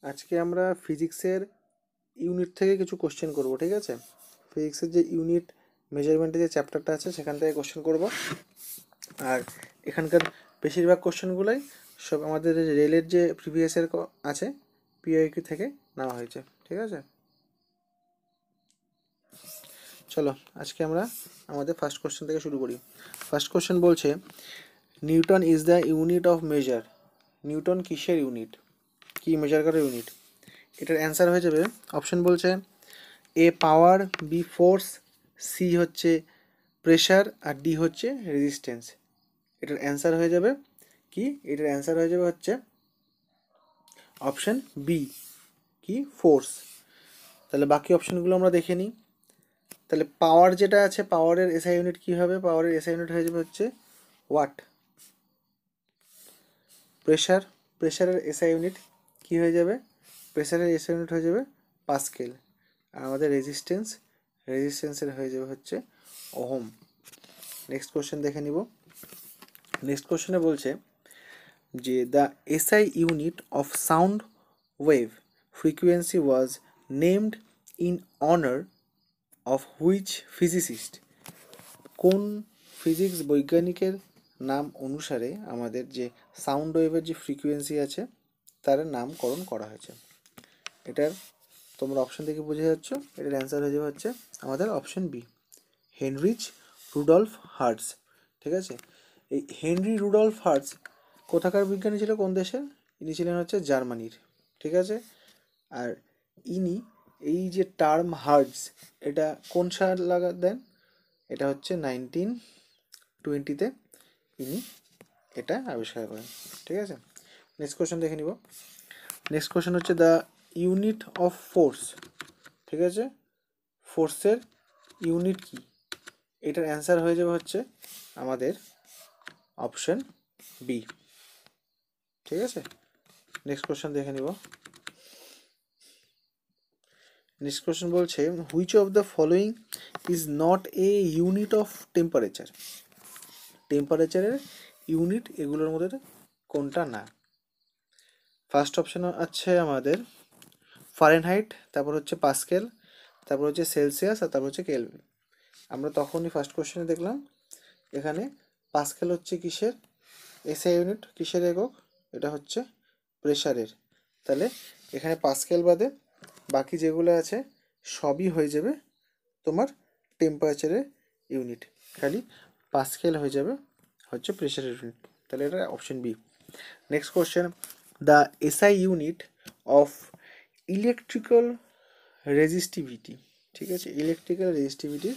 আজকে আমরা ফিজিক্সের ইউনিট থেকে কিছু কোশ্চেন করব, ঠিক আছে? ফিজিক্সের যে ইউনিট মেজারমেন্টের যে চ্যাপ্টারটা আছে সেখান থেকে কোশ্চেন করব। আর এখানকার বেশিরভাগ কোশ্চেনগুলোই সব আমাদের রেলের যে প্রিভিয়াস ইয়ার আছে পিওইকিউ থেকে নেওয়া হয়েছে, ঠিক আছে? চলো আজকে আমরা আমাদের ফার্স্ট কোশ্চেন থেকে শুরু করি। ফার্স্ট কোশ্চেন বলছে, Newton is the unit of measure. Newton কিসের ইউনিট, কি মেজার করার ইউনিট? এটার অ্যান্সার হয়ে যাবে, অপশন বলছে এ পাওয়ার, বি ফোর্স, সি হচ্ছে প্রেশার, আর ডি হচ্ছে রেজিস্ট্যান্স। এটার অ্যান্সার হয়ে যাবে কি? এটার অ্যান্সার হয়ে যাবে হচ্ছে অপশন বি, কি ফোর্স। তাহলে বাকি অপশনগুলো আমরা দেখে নিই। তাহলে পাওয়ার যেটা আছে, পাওয়ারের এসআই ইউনিট কী হবে? পাওয়ারের এসআই ইউনিট হয়ে যাবে হচ্ছে ওয়াট। প্রেশার, প্রেশারের এসআই ইউনিট কী হয়ে যাবে? প্রেশারের এসআই ইউনিট হয়ে যাবে পাস্কেল। আর আমাদের রেজিস্ট্যান্স, রেজিস্ট্যান্সের হয়ে যাবে হচ্ছে ওহম। নেক্সট কোশ্চেন দেখে নিব। নেক্সট কোশ্চেনে বলছে যে the SI unit of sound wave frequency was named in honour of which physicist. কোন ফিজিক্স বৈজ্ঞানিকের নাম অনুসারে আমাদের যে সাউন্ড ওয়েভের যে ফ্রিকুয়েন্সি আছে তার নামকরণ করা হয়েছে? এটার তোমরা অপশন থেকে বুঝে যাচ্ছ, এটার অ্যান্সার হয়ে যাবে হচ্ছে আমাদের option B, Heinrich Rudolf Hertz. ঠিক আছে, এই হেনরি রুডলফ হার্টজ কোথাকার বিজ্ঞানী ছিল, কোন দেশের? ইনি ছিলেন হচ্ছে জার্মানির, ঠিক আছে? আর ইনি এই যে টার্ম হার্টজ, এটা কোন সাল দেন? এটা হচ্ছে 1920-তে ইনি এটা আবিষ্কার করেন, ঠিক আছে? নেক্সট কোশ্চেন দেখে নিব। নেক্সট কোশ্চেন হচ্ছে দ্য ইউনিট অফ ফোর্স, ঠিক আছে? ফোর্সের ইউনিট কি? এটার অ্যান্সার হয়ে যাবে হচ্ছে আমাদের অপশন বি, ঠিক আছে? নেক্সট কোশ্চেন দেখে নিব। নেক্সট কোশ্চেন বলছে which of the following is not a unit of temperature. টেম্পারেচারের ইউনিট এগুলোর মধ্যে কোনটা না? ফার্স্ট অপশন আছে আমাদের ফারেনহাইট, তারপর হচ্ছে পাস্কেল, তারপর হচ্ছে সেলসিয়াস, আর তারপর হচ্ছে কেলভিন। আমরা তখনই ফার্স্ট কোশ্চেনে দেখলাম এখানে পাস্কেল হচ্ছে কিসের এসআই ইউনিট, কিসের একক? এটা হচ্ছে প্রেশারের। তাহলে এখানে পাস্কেল বাদে বাকি যেগুলো আছে সবই হয়ে যাবে তোমার টেম্পারেচারের ইউনিট, খালি পাস্কেল হয়ে যাবে হচ্ছে প্রেশারের ইউনিট। তাহলে এটা option B. Next question, the SI unit of electrical resistivity, ঠিক আছে? ইলেকট্রিক্যাল রেজিস্টিভিটির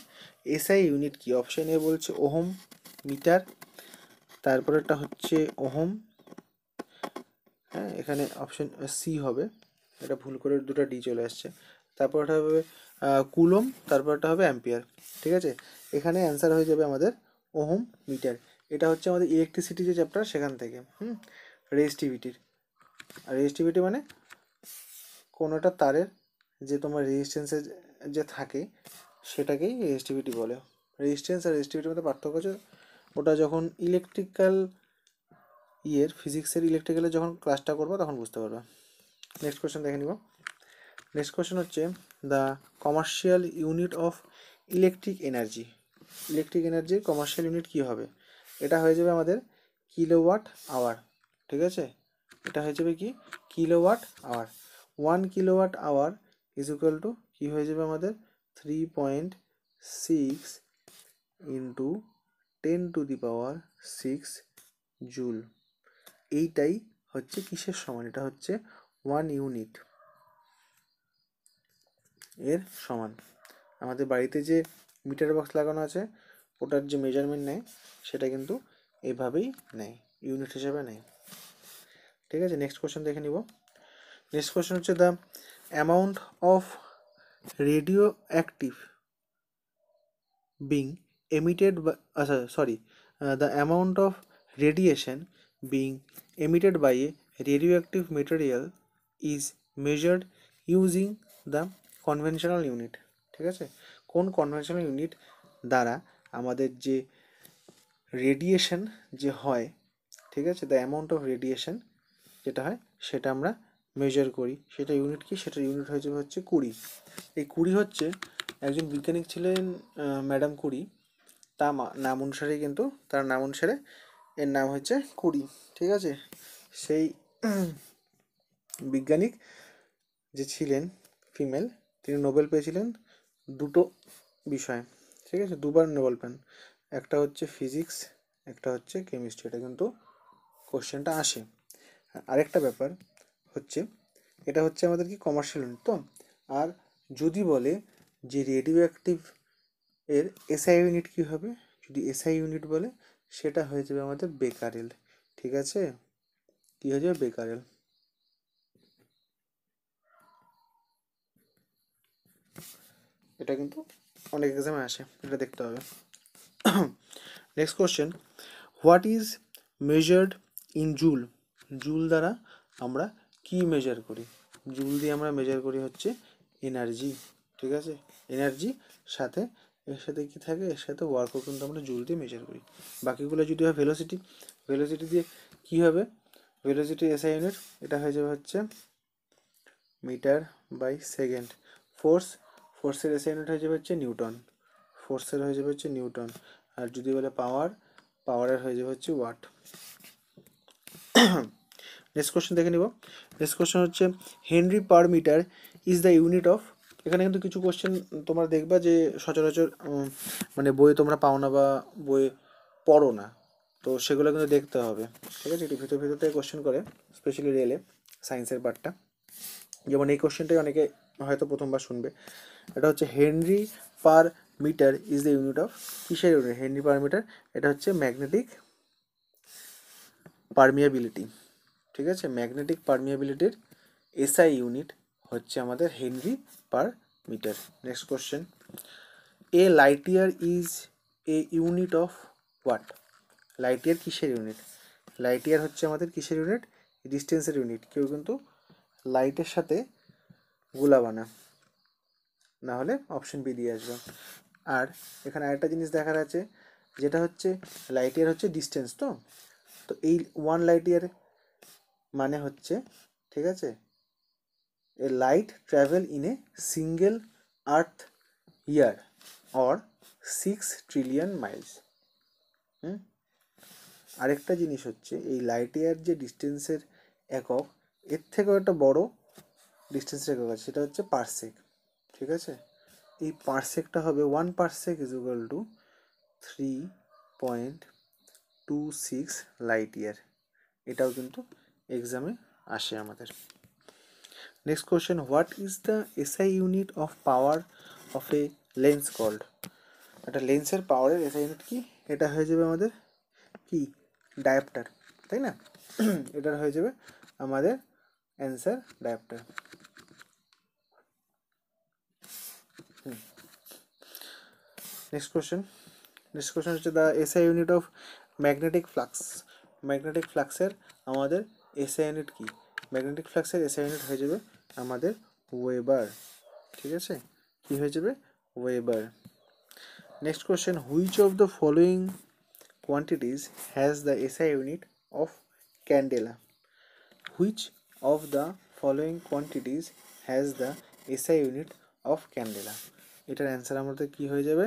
এসআই ইউনিট কি? অপশন এ বলছে ওহম মিটার, তারপরেরটা হচ্ছে ওহম, হ্যাঁ এখানে অপশন সি হবে, এটা ভুল করে দুটো ডি চলে আসছে। তারপরটা হবে কুলম, তারপরটা হবে অ্যাম্পিয়ার, ঠিক আছে? এখানে অ্যান্সার হয়ে যাবে আমাদের ওহম মিটার। এটা হচ্ছে আমাদের ইলেকট্রিসিটি যে চ্যাপ্টার সেখান থেকে রেজিস্টিভিটির। আর রেজিস্টিভিটি মানে কোনো একটা তারের যে তোমার রেজিস্ট্যান্সের যে থাকে সেটাকেই রেজিস্টিভিটি বলে। রেজিস্ট্যান্স আর রেজিস্টিভিটির মধ্যে পার্থক্য আছে, ওটা যখন ইলেকট্রিক্যাল ফিজিক্সের ইলেকট্রিক্যালের যখন ক্লাসটা করবো তখন বুঝতে পারবে। নেক্সট কোয়েশ্চেন দেখে নিব। নেক্সট কোয়েশ্চেন হচ্ছে the commercial unit of electric energy. Electric এনার্জির কমার্শিয়াল ইউনিট কী হবে? এটা হয়ে যাবে আমাদের কিলোওয়াট আওয়ার, ঠিক আছে? এটা হয়ে যাবে কি kilowatt hour. 1 kilowatt hour is equal to কী হয়ে যাবে আমাদের 3.6 ইন্টু 10⁶ জুল। এইটাই হচ্ছে কিসের সমান? এটা হচ্ছে 1 ইউনিট এর সমান। আমাদের বাড়িতে যে মিটার বক্স লাগানো আছে ওটার যে মেজারমেন্ট নেয় সেটা কিন্তু এইভাবেই নেয়, ইউনিট হিসেবে নেয়, ঠিক আছে? নেক্সট কোশ্চেন দেখে নিব। নেক্সট কোশ্চেন হচ্ছে the amount of radio active being emitted the amount of radiation being emitted by a radioactive material is measured using the conventional unit, ঠিক আছে? কোন কনভেনশনাল ইউনিট দ্বারা আমাদের যে রেডিয়েশন যে হয়, ঠিক আছে, দ্য অ্যামাউন্ট অফ রেডিয়েশন যেটা হয় সেটা আমরা মেজার করি, সেটা ইউনিট কি, সেটা ইউনিট হয়ে যাবে হচ্ছে কুড়ি। এই কুড়ি হচ্ছে একজন বিজ্ঞানী ছিলেন ম্যাডাম কুড়ি, নাম অনুসারে কিন্তু তার নাম অনুসারে এর নাম হচ্ছে কুড়ি। ঠিক আছে, সেই বিজ্ঞানিক যে ছিলেন ফিমেল, তিনি নোবেল পেয়েছিলেন দুটো বিষয়। ঠিক আছে, দুবার নোবেল পান, একটা হচ্ছে ফিজিক্স, একটা হচ্ছে কেমিস্ট্রি। এটা কিন্তু কোশ্চেনটা আসে। আরেকটা ব্যাপার হচ্ছে, এটা হচ্ছে আমাদের কি কমার্শিয়াল ইউনিট তো। আর যদি বলে যে রেডিও অ্যাক্টিভ এর এসআই ইউনিট কী হবে, যদি এসআই ইউনিট বলে সেটা হয়ে যাবে আমাদের বেকারেল। ঠিক আছে, কী হয়ে যাবে, বেকারেল। এটা কিন্তু অনেক এক্সামে আসে, এটা দেখতে হবে। Next question, what is measured in joule? Joule দ্বারা আমরা কি মেজার করি? জুল দিয়ে আমরা মেজার করি হচ্ছে এনার্জি। ঠিক আছে, এনার্জি সাথে এর সাথে কি থাকে, এর সাথে ওয়ার্কও কিন্তু আমরা জুল দিয়ে মেজার করি। বাকিগুলো যদি হয় ভেলোসিটি, ভেলোসিটি দিয়ে কী হবে, ভেলোসিটি এসআই ইউনিট, এটা হয়ে যাবে হচ্ছে মিটার বাই সেকেন্ড। ফোর্সের এসআই ইউনিট হয়ে যাবে হচ্ছে নিউটন, ফোর্সের হয়ে যাবে হচ্ছে নিউটন। আর যদি বলে পাওয়ারের হয়ে যাবে হচ্ছে ওয়াট। নেক্সট কোশ্চেন দেখে নিব। নেক্সট কোশ্চেন হচ্ছে henry per metre is the unit of. এখানে কিন্তু কিছু কোশ্চেন তোমরা দেখবা যে সচরাচর মানে বইয়ে তোমরা পাও না বা বইয়ে পড়ো না, তো সেগুলো কিন্তু দেখতে হবে। ঠিক আছে, এটি ভিতর থেকে কোশ্চেন করে, স্পেশালি রেলে সায়েন্সের পার্টটা। যেমন এই কোশ্চেনটাই অনেকে হয়তো প্রথমবার শুনবে। এটা হচ্ছে henry per metre is the unit of, কিসের ইউনিট হেনরি পার মিটার? এটা হচ্ছে ম্যাগনেটিক পারমিয়াবিলিটি। ঠিক আছে, ম্যাগনেটিক পারমিয়াবিলিটির এসআই ইউনিট হচ্ছে আমাদের henry per metre. Next question, a light year is a unit of what? Light year কিসের unit? Light year হচ্ছে আমাদের কিসের ইউনিট? ডিস্টেন্সের ইউনিট। কেউ কিন্তু লাইটের সাথে গুলাবানা, না হলে অপশন বি দিয়ে আসবে। আর এখানে আরেকটা জিনিস দেখার আছে, যেটা হচ্ছে লাইট ইয়ার হচ্ছে ডিস্টেন্স তো, তো এই 1 লাইট ইয়ার মানে হচ্ছে, ঠিক আছে, a light travel in a single earth year or 6 trillion miles. আরেকটা জিনিস হচ্ছে এই লাইট ইয়ার যে ডিস্টেন্সের একক, এর থেকেও একটা বড় ডিস্টেন্সের একক আছে, সেটা হচ্ছে পারসেক। ঠিক আছে, এই পারসেকটা হবে 1 parsec is equal to 3.26 light year. এটাও কিন্তু এক্সামে আসে আমাদের। Next question, what is the SI unit of power of a lens called? একটা লেন্সের পাওয়ারের এসআই ইউনিট কি? এটা হয়ে যাবে আমাদের কি, ডায়োপ্টার, তাই না? এটার হয়ে যাবে আমাদের অ্যান্সার ডায়োপ্টার। নেক্সট কোশ্চেন হচ্ছে the SI unit of magnetic flux. Magnetic ফ্লাক্সের আমাদের এসআই ইউনিট কি? ম্যাগনেটিক ফ্লাক্সের এসআই ইউনিট হয়ে যাবে আমাদের ওয়েবার। ঠিক আছে, কি হয়ে যাবে, weber. Next question, which of the following quantities has the SI unit of candela? Which of the following quantities has the SI unit of candela? এটার অ্যান্সার আমাদের কী হয়ে যাবে,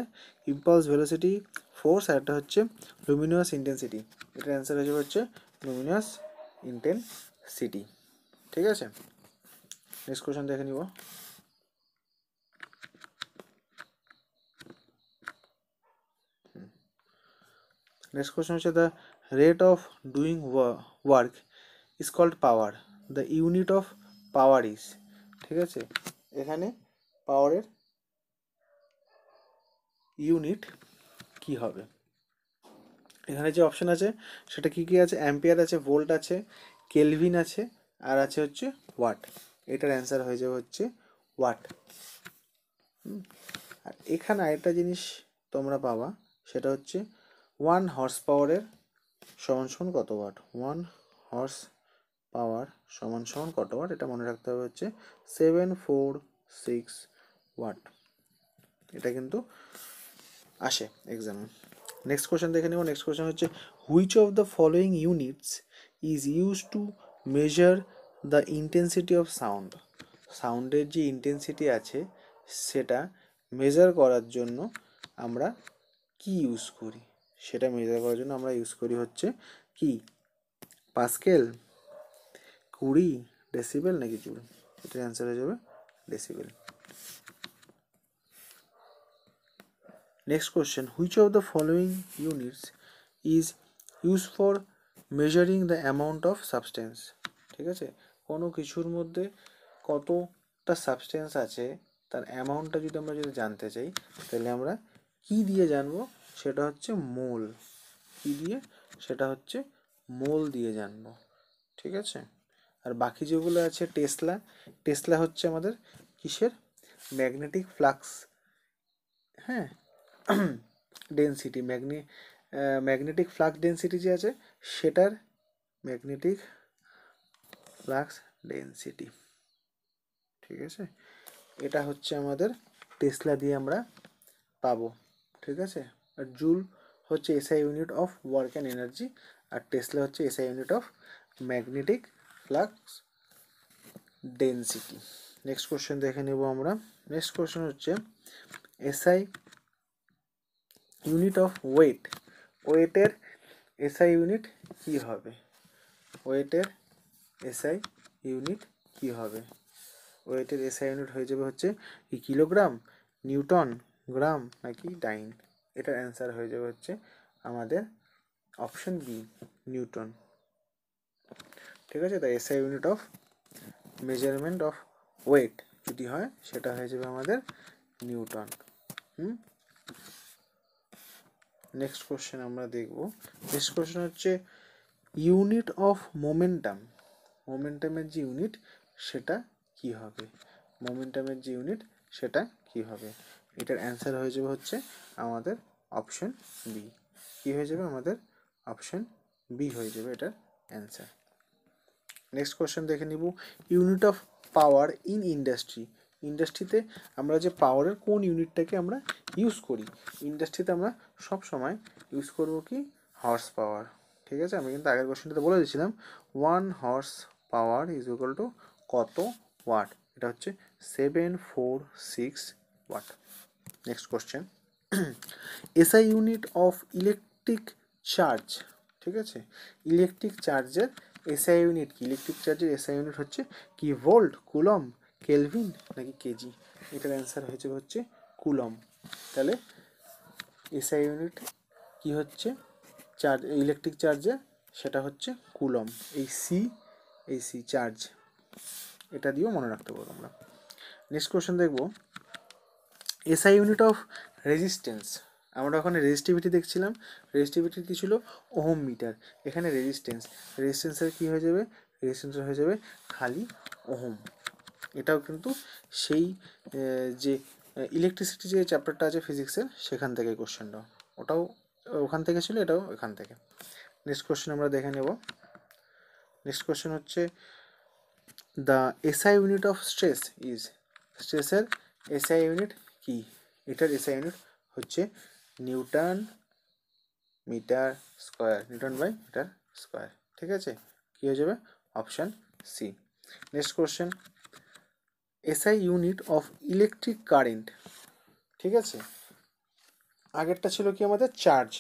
ইম্পালস ভেলোসিটি, ফোর্স, আর একটা হচ্ছে লুমিনাস ইন্টেন্সিটি। এটার answer হয়ে যাবে হচ্ছে লুমিনাস ইন্টেন্সিটি। ঠিক আছে, নেক্সট কোশ্চেন দেখে নিব। নেক্সট কোশ্চেন হচ্ছে the rate of doing work is called power, the unit of power is. ঠিক আছে, এখানে পাওয়ারের ইউনিট কি হবে? এখানে যে অপশন আছে সেটা কি কি আছে, অ্যাম্পিয়ার আছে, ভোল্ট আছে, কেলভিন আছে, আর আছে হচ্ছে ওয়াট। এটার অ্যান্সার হয়ে যাবে হচ্ছে ওয়াট। আর এখানে আরেকটা জিনিস তোমরা পাবা, সেটা হচ্ছে 1 হর্স পাওয়ারের সমান সমান কত ওয়াট। 1 হর্স পাওয়ার সমান সমান কত ওয়াট, এটা মনে রাখতে হবে হচ্ছে 746 ওয়াট। এটা কিন্তু আসে এক্সামে। নেক্সট কোশ্চেন দেখে নেব। নেক্সট কোশ্চেন হচ্ছে which of the following units is use to measure the intensity of sound, সাউন্ডের যে ইন্টেন্সিটি আছে সেটা মেজার করার জন্য আমরা কি ইউজ করি, সেটা মেজার করার জন্য আমরা ইউজ করি হচ্ছে কি, পাস্কেল, কুড়ি, ডেসিবেল নাকি জুল? এটার অ্যান্সার হয়ে যাবে decibel. Next question, which of the following units is use for measuring the amount of substance? ঠিক আছে, কোনো কিছুর মধ্যে কতটা সাবস্টেন্স আছে তার অ্যামাউন্টটা যদি আমরা জানতে চাই তাহলে আমরা কি দিয়ে জানবো, সেটা হচ্ছে মোল। কি দিয়ে? সেটা হচ্ছে মোল দিয়ে জানবো। ঠিক আছে, আর বাকি যেগুলো আছে টেসলা, টেসলা হচ্ছে আমাদের কিসের, ম্যাগনেটিক ফ্লাক্স, হ্যাঁ, ডেন্সিটি, ম্যাগনেটিক ফ্লাক্স ডেন্সিটি যে আছে সেটার ম্যাগনেটিক ফ্লাক্স ডেন্সিটি। ঠিক আছে, এটা হচ্ছে আমাদের টেসলা দিয়ে আমরা পাবো। ঠিক আছে, আর জুল হচ্ছে SI unit of work and energy, আর টেসলা হচ্ছে SI unit of magnetic flux density. Next question দেখে নেব আমরা। নেক্সট কোশ্চেন হচ্ছে এসআই ইউনিট অফ ওয়েট, ওয়েটের এসআই ইউনিট কি হবে? ওয়েটের এসআই ইউনিট কি হবে? ওয়েটের এসআই ইউনিট হয়ে যাবে হচ্ছে কি, কিলোগ্রাম, নিউটন, গ্রাম নাকি ডাইন? এটার অ্যান্সার হয়ে যাবে হচ্ছে আমাদের অপশন বি, নিউটন। ঠিক আছে, তাই SI unit of measurement of weight যদি হয় সেটা হয়ে যাবে আমাদের নিউটন। নেক্সট কোশ্চেন আমরা দেখব। নেক্সট কোশ্চেন হচ্ছে ইউনিট অফ মোমেন্টাম, মোমেন্টামের যে ইউনিট সেটা কি হবে? মোমেন্টামের যে ইউনিট সেটা কি হবে? এটার অ্যান্সার হয়ে যাবে হচ্ছে আমাদের অপশন বি। কি হয়ে যাবে আমাদের? অপশন বি হয়ে যাবে এটার অ্যান্সার। নেক্সট কোশ্চেন দেখে নিব, unit of power in industry, ইন্ডাস্ট্রিতে আমরা যে পাওয়ারের কোন ইউনিটটাকে আমরা ইউজ করি? ইন্ডাস্ট্রিতে আমরা সব সময় ইউজ করব কি, হর্স পাওয়ার। ঠিক আছে, আমি কিন্তু আগের কোশ্চেনটাতে বলে দিয়েছিলাম 1 horsepower is equal to কত ওয়াট? এটা হচ্ছে 746 watt. Next question, SI unit of electric charge. ঠিক আছে, ইলেকট্রিক চার্জের এসআই ইউনিট কি? ইলেকট্রিক চার্জের এসআই ইউনিট হচ্ছে কি, ভোল্ট, কুলম, কেলভিন নাকি কেজি? এটার অ্যান্সার হয়ে যাবে হচ্ছে কুলম। তাহলে এসআই ইউনিট কি হচ্ছে চার্জ, ইলেকট্রিক চার্জের, সেটা হচ্ছে কুলম। এই সি চার্জ, এটা দিয়েও মনে রাখতে পারবো আমরা। নেক্সট কোশ্চেন দেখবো, এসআই ইউনিট অফ রেজিস্ট্যান্স। আমরা ওখানে রেজিস্টিভিটি দেখছিলাম, রেজিস্টিভিটি কী ছিল, ওহম মিটার। এখানে রেজিস্ট্যান্সের কী হয়ে যাবে, রেজিস্ট্যান্সের হয়ে যাবে খালি ওহম। এটাও কিন্তু সেই যে ইলেকট্রিসিটি যে চ্যাপ্টারটা আছে ফিজিক্সের সেখান থেকে কোশ্চেনটা, ওটাও ওখান থেকে ছিল, এটাও এখান থেকে। নেক্সট কোশ্চেন আমরা দেখে নেব। নেক্সট কোশ্চেন হচ্ছে the SI unit of stress is, স্ট্রেসের এসআই ইউনিট কি? এটার এসআই ইউনিট হচ্ছে newton metre square, newton by metre square. ঠিক আছে, কী হয়ে যাবে? Option C. Next question, SI unit of electric current. ঠিক আছে, আগেরটা ছিল কি আমাদের চার্জ,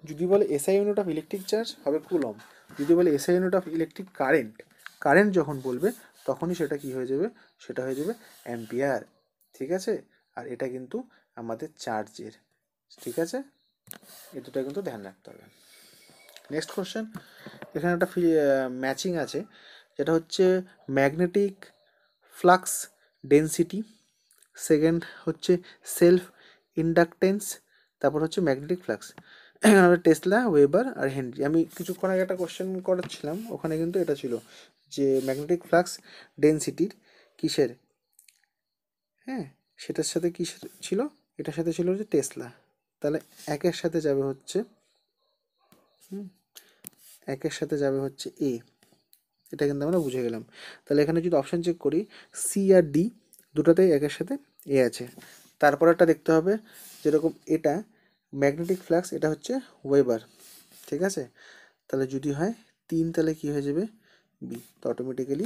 যদি বলে SI unit of electric charge হবে কুলম, যদি বলে SI unit of electric current, current যখন বলবে তখনই সেটা কি হয়ে যাবে, সেটা হয়ে যাবে অ্যাম্পিয়ার। ঠিক আছে, আর এটা কিন্তু আমাদের চার্জের। ঠিক আছে, এই দুটো কিন্তু ধ্যান রাখতে হবে। নেক্সট কোশ্চেন, এখানে একটা ম্যাচিং আছে, যেটা হচ্ছে ম্যাগনেটিক ফ্লাক্স ডেন্সিটি, সেকেন্ড হচ্ছে সেলফ ইন্ডাকটেন্স, তারপর হচ্ছে ম্যাগনেটিক ফ্লাক্স। এখানে টেসলা, ওয়েবার আর হেনরি। আমি কিছুক্ষণ আগে একটা কোশ্চেন করাচ্ছিলাম, ওখানে কিন্তু এটা ছিল যে ম্যাগনেটিক ফ্লাক্স ডেন্সিটির কিসের, হ্যাঁ সেটার সাথে কিসের ছিল, এটার সাথে ছিল হচ্ছে টেসলা। তাহলে একের সাথে যাবে হচ্ছে একের সাথে যাবে হচ্ছে এ, এটা কিন্তু আমরা বুঝে গেলাম। তাহলে এখানে যদি অপশান চেক করি, সি আর ডি দুটোতেই একের সাথে এ আছে। তারপর একটা দেখতে হবে, যেরকম এটা ম্যাগনেটিক ফ্লাক্স, এটা হচ্ছে ওয়েবার। ঠিক আছে, তাহলে যদি হয় 3 তাহলে কী হয়ে যাবে, বি, তো অটোমেটিক্যালি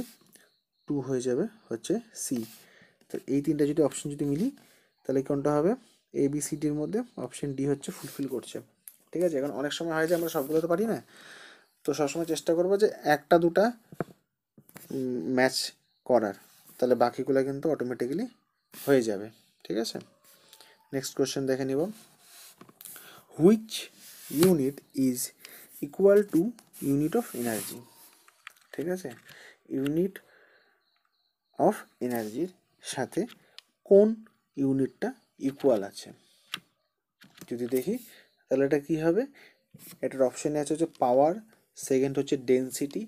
2 হয়ে যাবে হচ্ছে সি। তো এই তিনটা যদি অপশন যদি মিলি তাহলে কোনটা হবে, এ বি সি ডির মধ্যে অপশন ডি হচ্ছে ফুলফিল করছে। ঠিক আছে, এখন অনেক সময় হয় যে আমরা সবগুলো তো পারি না, তো সবসময় চেষ্টা করবো যে একটা দুটা ম্যাচ করার, তাহলে বাকিগুলো কিন্তু অটোমেটিক্যালি হয়ে যাবে। ঠিক আছে, নেক্সট কোয়েশ্চেন দেখে নিব। Which unit is equal two unit of energy. ঠিক আছে, ইউনিট অফ এনার্জির সাথে কোন ইউনিটটা ইকুয়াল আছে যদি দেখি, তাহলে এটা কী হবে, এটার অপশানে আছে হচ্ছে পাওয়ার, সেকেন্ড হচ্ছে ডেন্সিটি,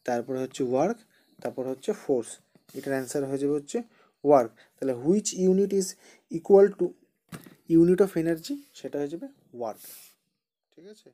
তারপরে হচ্ছে ওয়ার্ক, তারপর হচ্ছে ফোর্স। এটার অ্যান্সার হয়ে যাবে হচ্ছে ওয়ার্ক। তাহলে which unit is equal two unit of energy, সেটা হয়ে যাবে ওয়ার্ক। ঠিক আছে।